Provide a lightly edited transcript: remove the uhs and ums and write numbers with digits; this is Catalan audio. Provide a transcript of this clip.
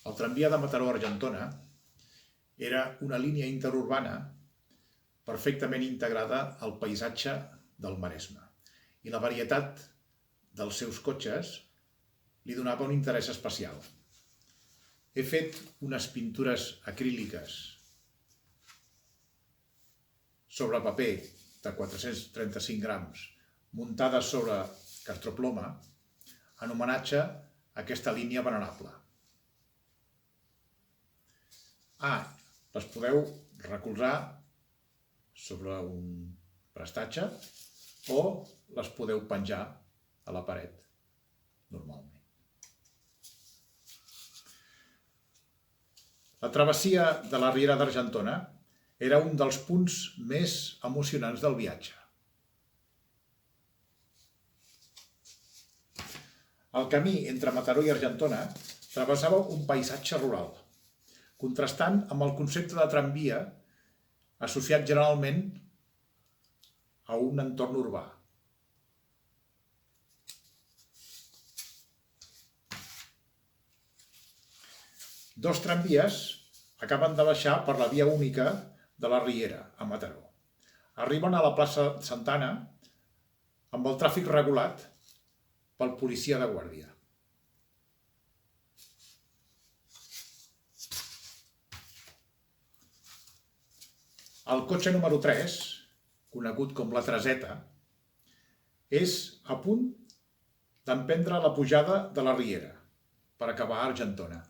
El tramvia de Mataró a Argentona era una línia interurbana perfectament integrada al paisatge del Maresme i la varietat dels seus cotxes li donava un interès especial. He fet unes pintures acríliques sobre paper de 435 grams muntades sobre cartroploma en homenatge a aquesta línia venerable. Les podeu recolzar sobre un prestatge o les podeu penjar a la paret, normalment. La travessia de la Riera d'Argentona era un dels punts més emocionants del viatge. El camí entre Mataró i Argentona travessava un paisatge rural, contrastant amb el concepte de tramvia associat generalment a un entorn urbà. Dos tramvies acaben de baixar per la via única de la Riera, a Mataró. Arriben a la plaça Santa Anna amb el tràfic regulat pel policia de guàrdia. El cotxe número 3, conegut com la Treseta, és a punt d'emprendre la pujada de la Riera per acabar a Argentona.